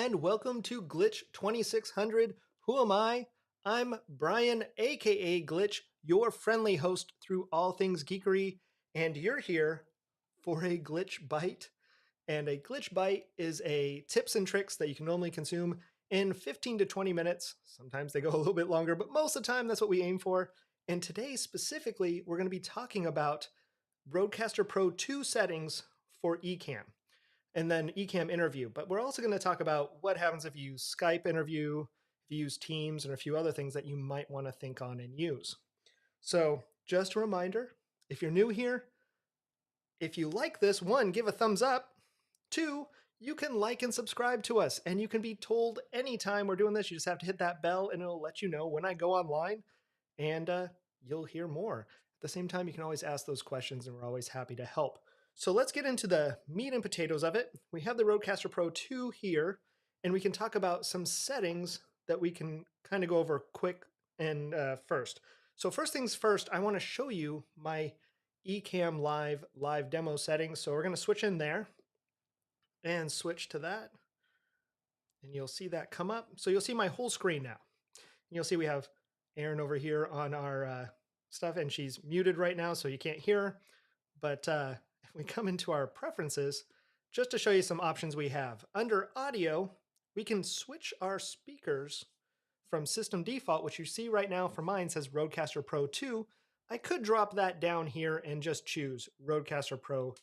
and welcome to Glitch 2600. Who am I? I'm Brian, aka Glitch, your friendly host through all things geekery, and you're here for a Glitch Byte. And a Glitch Byte is a tips and tricks that you can normally consume in 15 to 20 minutes. Sometimes they go a little bit longer, but most of the time that's what we aim for. And today specifically, we're going to be talking about RØDECaster Pro II settings for Ecamm, and then Ecamm interview. But we're also going to talk about what happens if you use Skype interview, if you use Teams, and a few other things that you might want to think on and use. So just a reminder, if you're new here, if you like this, one, give a thumbs up. Two, you can like and subscribe to us, and you can be told anytime we're doing this. You just have to hit that bell and it'll let you know when I go online, and you'll hear more. At the same time, you can always ask those questions and we're always happy to help. So let's get into the meat and potatoes of it. We have the RØDECaster Pro II here, and we can talk about some settings that we can kind of go over quick and first. So first things first, I want to show you my Ecamm live demo settings. So we're going to switch in there and switch to that. And you'll see that come up. So you'll see my whole screen now. And you'll see we have Erin over here on our stuff, and she's muted right now, so you can't hear her. But if we come into our preferences, just to show you some options we have. Under audio, we can switch our speakers from system default, which you see right now for mine says RØDECaster Pro II. I could drop that down here and just choose RØDECaster Pro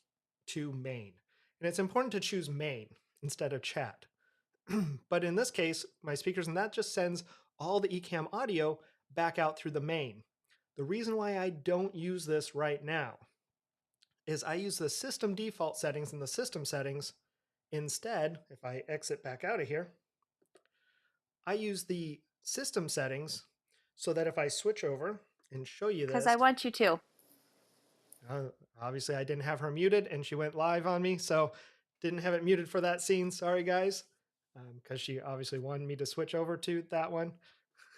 II main. And it's important to choose main instead of chat. But in this case, my speakers, and that just sends all the Ecamm audio back out through the main. The reason why I don't use this right now is I use the system default settings in the system settings. Instead, if I exit back out of here, I use the system settings so that if I switch over and show you this. Because I want you to. Obviously, I didn't have her muted and she went live on me, so didn't have it muted for that scene. Sorry, guys, because she obviously wanted me to switch over to that one.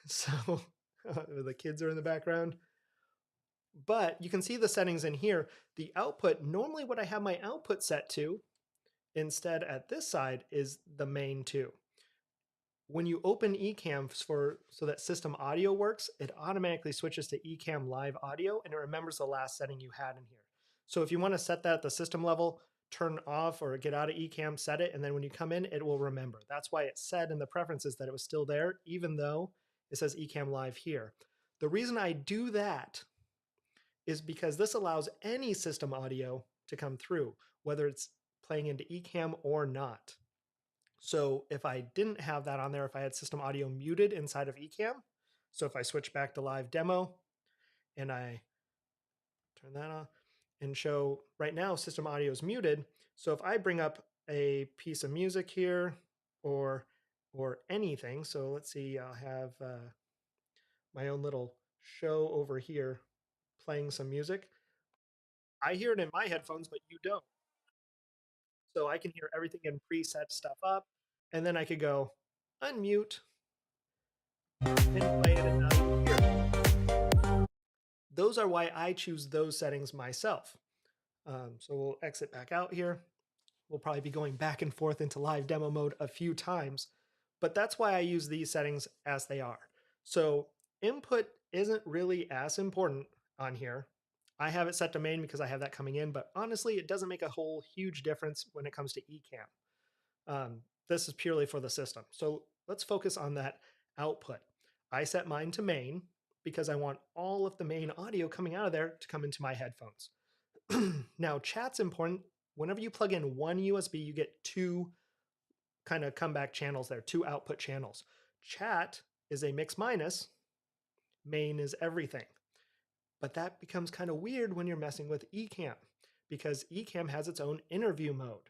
So the kids are in the background. But you can see the settings in here. The output, normally what I have my output set to, instead at this side, is the main 2. When you open Ecamm so that system audio works, it automatically switches to Ecamm live audio, and it remembers the last setting you had in here. So if you want to set that at the system level, turn off or get out of Ecamm, set it, and then when you come in, it will remember. That's why it said in the preferences that it was still there, even though it says Ecamm live here. The reason I do that is because this allows any system audio to come through, whether it's playing into Ecamm or not. So if I didn't have that on there, if I had system audio muted inside of Ecamm, so if I switch back to live demo and I turn that on and show right now system audio is muted. So if I bring up a piece of music here or anything, so let's see, I'll have my own little show over here playing some music. I hear it in my headphones, but you don't. So I can hear everything and preset stuff up, and then I could go unmute and play it and now you hear it. Those are why I choose those settings myself. So we'll exit back out here. We'll probably be going back and forth into live demo mode a few times, but that's why I use these settings as they are. So input isn't really as important on here. I have it set to main because I have that coming in, but honestly, it doesn't make a whole huge difference when it comes to Ecamm. This is purely for the system. So let's focus on that output. I set mine to main because I want all of the main audio coming out of there to come into my headphones. Now, chat's important. Whenever you plug in one USB, you get 2 kind of comeback channels there, 2 output channels. Chat is a mix minus, main is everything. But that becomes kind of weird when you're messing with Ecamm because Ecamm has its own interview mode.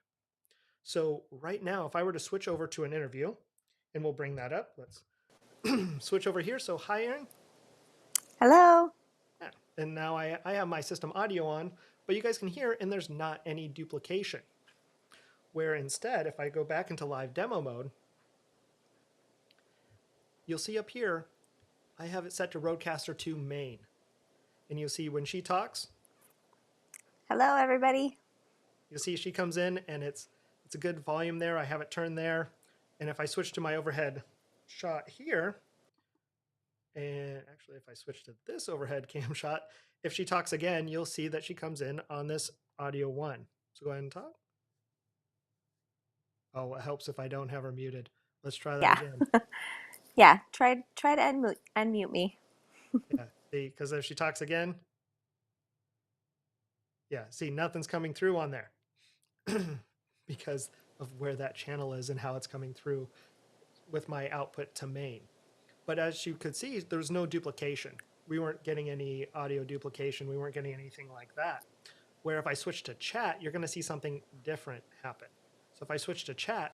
So right now, if I were to switch over to an interview, and we'll bring that up, let's switch over here. So hi, Erin. Hello. Yeah. And now I have my system audio on, but you guys can hear, and there's not any duplication. Where instead, if I go back into live demo mode, you'll see up here, I have it set to RØDECaster 2 main. And you'll see when she talks. Hello, everybody. You'll see she comes in and it's a good volume there. I have it turned there. And if I switch to my overhead shot here, and actually if I switch to this overhead cam shot, if she talks again, you'll see that she comes in on this audio 1. So go ahead and talk. Oh, it helps if I don't have her muted. Let's try that Yeah. again. Yeah. Try to unmute me. Yeah, see, because if she talks again, yeah, see, nothing's coming through on there because of where that channel is and how it's coming through with my output to main. But as you could see, there's no duplication. We weren't getting any audio duplication. We weren't getting anything like that. Where if I switch to chat, you're going to see something different happen. So if I switch to chat,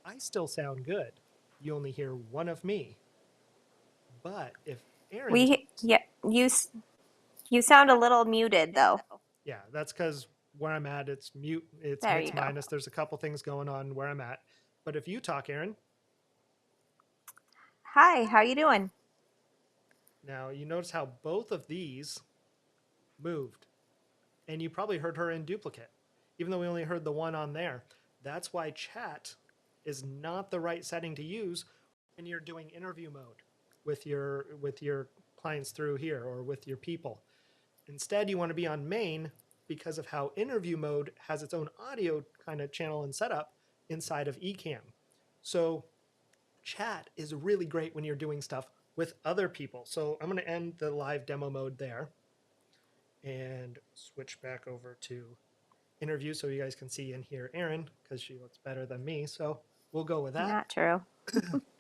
I still sound good. You only hear one of me. But if Aaron talks, Yeah. You sound a little muted though. yeah, that's because where I'm at, it's mute, it's There mix you go. minus. There's a couple things going on where I'm at. But if you talk, Aaron, Hi. How you doing? now you notice how both of these moved. And you probably heard her in duplicate, even though we only heard the one on there. That's why chat is not the right setting to use when you're doing interview mode with your clients through here or with your people. Instead, you want to be on main because of how interview mode has its own audio kind of channel and setup inside of Ecamm. So chat is really great when you're doing stuff with other people. So I'm going to end the live demo mode there and switch back over to interview so you guys can see and hear Erin because she looks better than me. So we'll go with that. Not true.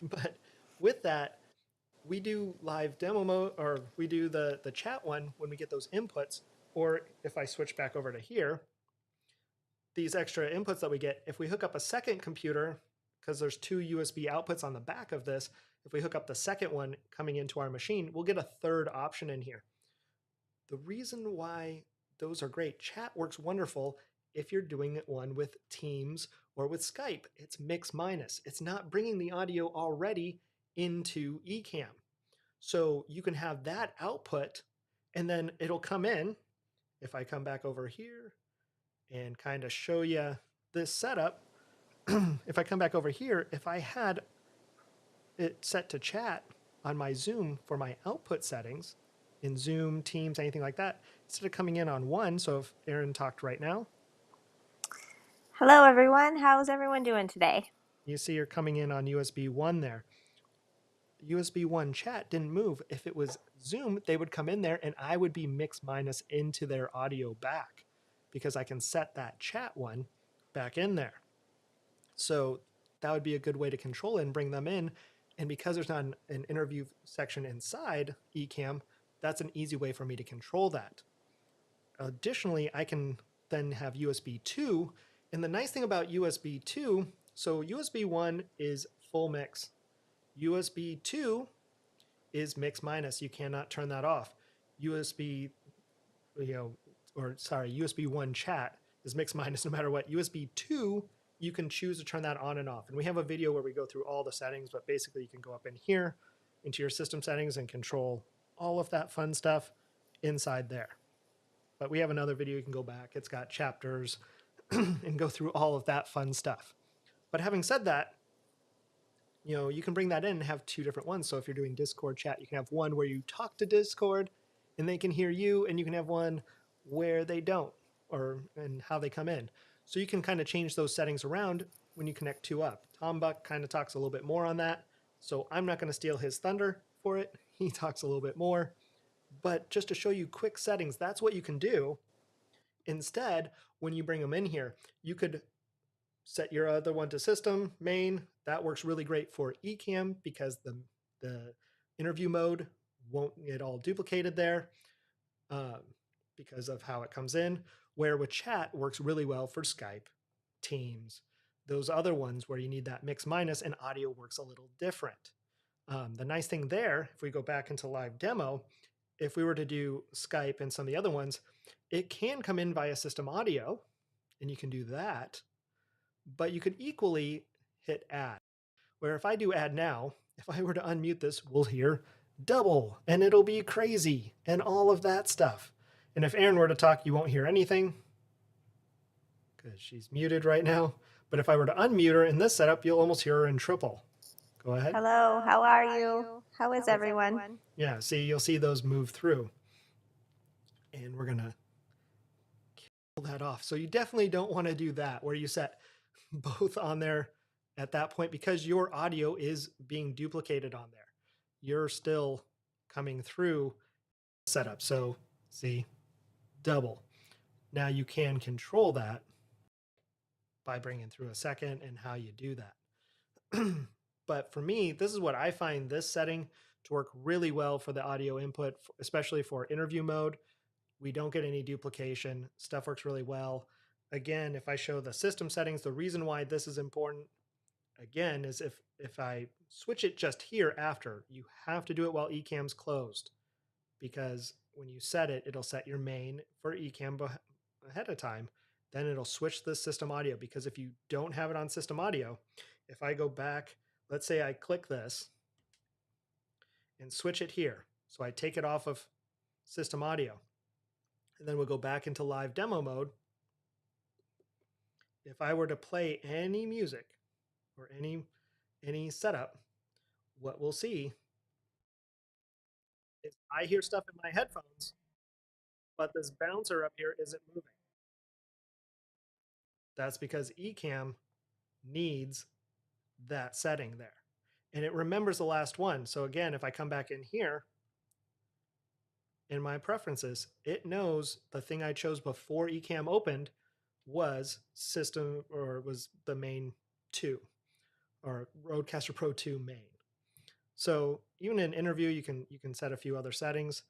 But with that, we do live demo mode, or we do the chat one when we get those inputs. Or if I switch back over to here, these extra inputs that we get, if we hook up a second computer, because there's 2 USB outputs on the back of this, if we hook up the second one coming into our machine, we'll get a third option in here. The reason why those are great, chat works wonderful if you're doing one with Teams or with Skype. It's mix minus. It's not bringing the audio already into Ecamm. So you can have that output and then it'll come in. If I come back over here and kind of show you this setup, if I come back over here, if I had it set to chat on my Zoom for my output settings in Zoom, Teams, anything like that, instead of coming in on 1, so if Aaron talked right now, Hello everyone. How's everyone doing today? you see you're coming in on USB 1 there. USB 1 chat didn't move. If it was Zoom, they would come in there and I would be mix minus into their audio back because I can set that chat one back in there. So that would be a good way to control it and bring them in. And because there's not an interview section inside Ecamm, that's an easy way for me to control that. Additionally, I can then have USB 2. And the nice thing about USB 2, so USB 1 is full mix. USB 2 is mix minus. You cannot turn that off. USB, USB 1 chat is mix minus no matter what. USB 2, you can choose to turn that on and off. And we have a video where we go through all the settings, but basically you can go up in here into your system settings and control all of that fun stuff inside there. But we have another video you can go back. It's got chapters and go through all of that fun stuff. But having said that, you can bring that in and have 2 different ones. So if you're doing Discord chat, you can have one where you talk to Discord and they can hear you, and you can have one where they don't, and how they come in. So you can kind of change those settings around when you connect 2 up. Tom Buck kind of talks a little bit more on that. So I'm not going to steal his thunder for it. He talks a little bit more. But just to show you quick settings, that's what you can do. Instead, when you bring them in here, you could set your other one to system, main. That works really great for Ecamm because the interview mode won't get all duplicated there because of how it comes in. Where with chat works really well for Skype, Teams, those other ones where you need that mix minus and audio works a little different. The nice thing there, if we go back into live demo, if we were to do Skype and some of the other ones, it can come in via system audio, and you can do that. But you could equally hit add, where if I do add now, if I were to unmute this, we'll hear double, and it'll be crazy, and all of that stuff. And if Erin were to talk, you won't hear anything, because she's muted right now. But if I were to unmute her in this setup, you'll almost hear her in triple. Go ahead. Hello, how are you? How is everyone? Yeah, see, you'll see those move through. And we're going to kill that off. So you definitely don't want to do that where you set both on there at that point because your audio is being duplicated on there. You're still coming through setup. So see, double. Now you can control that by bringing through a second and how you do that. But for me, this is what I find this setting to work really well for the audio input, especially for interview mode. We don't get any duplication. Stuff works really well. Again, if I show the system settings, the reason why this is important, again, is if I switch it just here after, you have to do it while Ecamm's closed because when you set it, it'll set your main for Ecamm ahead of time. Then it'll switch the system audio because if you don't have it on system audio, if I go back, let's say I click this and switch it here. So I take it off of system audio and then we'll go back into live demo mode. If I were to play any music or any setup, what we'll see is I hear stuff in my headphones, but this bouncer up here isn't moving. That's because Ecamm needs that setting there. And it remembers the last one. So again, if I come back in here in my preferences, it knows the thing I chose before Ecamm opened was system or was the main 2 or RØDECaster Pro II main. So even in interview, you can set a few other settings,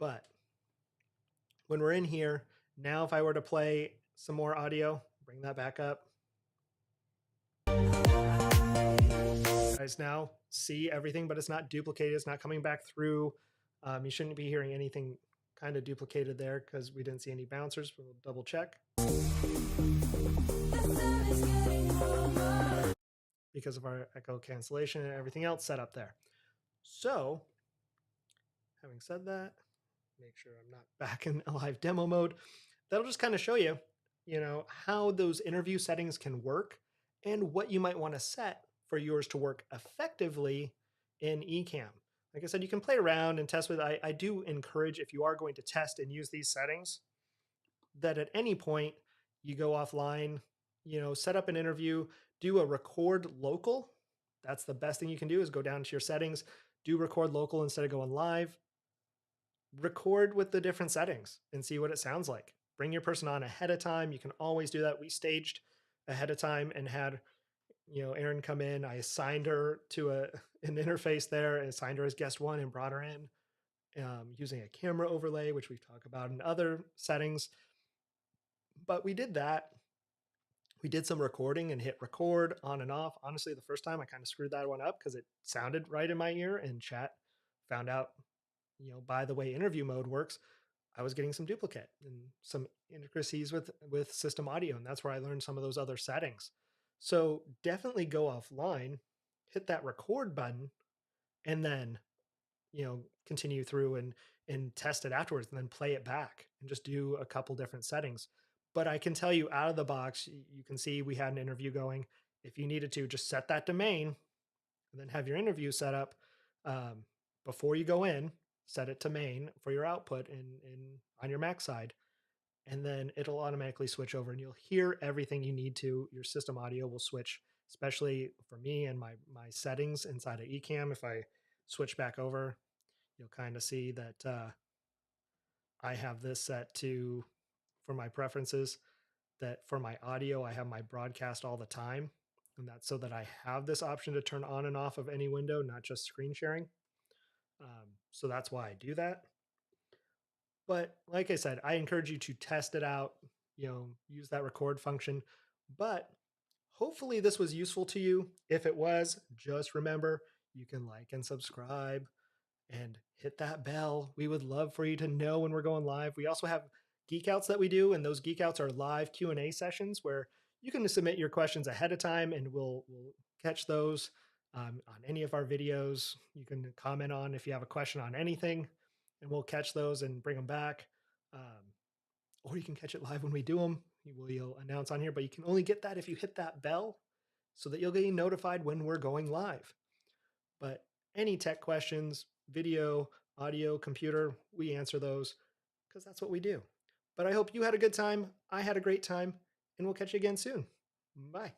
but when we're in here, now if I were to play some more audio, bring that back up. You guys now see everything, but it's not duplicated. It's not coming back through. You shouldn't be hearing anything kind of duplicated there because we didn't see any bouncers. We'll double check. Because of our echo cancellation and everything else set up there. So, having said that, make sure I'm not back in a live demo mode. That'll just kind of show you, how those interview settings can work and what you might want to set for yours to work effectively in Ecamm. Like I said, you can play around and test with it. I do encourage, if you are going to test and use these settings, that at any point you go offline, set up an interview, do a record local. That's the best thing you can do is go down to your settings, do record local instead of going live. Record with the different settings and see what it sounds like. Bring your person on ahead of time. You can always do that. We staged ahead of time and had, Erin come in. I assigned her to an interface there and assigned her as guest 1 and brought her in using a camera overlay, which we've talked about in other settings. But we did that. We did some recording and hit record on and off. Honestly, the first time I kind of screwed that one up because it sounded right in my ear, and chat found out, by the way interview mode works, I was getting some duplicate and some intricacies with system audio. And that's where I learned some of those other settings. So definitely go offline, hit that record button, and then, continue through and test it afterwards and then play it back and just do a couple different settings. But I can tell you out of the box, you can see we had an interview going. If you needed to, just set that domain and then have your interview set up before you go in, set it to main for your output in on your Mac side, and then it'll automatically switch over and you'll hear everything you need to. Your system audio will switch, especially for me and my settings inside of Ecamm. If I switch back over, you'll kind of see that I have this set to, for my preferences, that for my audio, I have my broadcast all the time. And that's so that I have this option to turn on and off of any window, not just screen sharing. So that's why I do that. But like I said, I encourage you to test it out, use that record function. But hopefully this was useful to you. If it was, just remember, you can like and subscribe and hit that bell. We would love for you to know when we're going live. We also have geek outs that we do, and those geek outs are live Q&A sessions where you can submit your questions ahead of time and we'll catch those on any of our videos. You can comment on if you have a question on anything and we'll catch those and bring them back. or you can catch it live when we do them. We'll announce on here, but you can only get that if you hit that bell so that you'll get notified when we're going live. But any tech questions, video, audio, computer, we answer those because that's what we do. But I hope you had a good time. I had a great time, and we'll catch you again soon. Bye.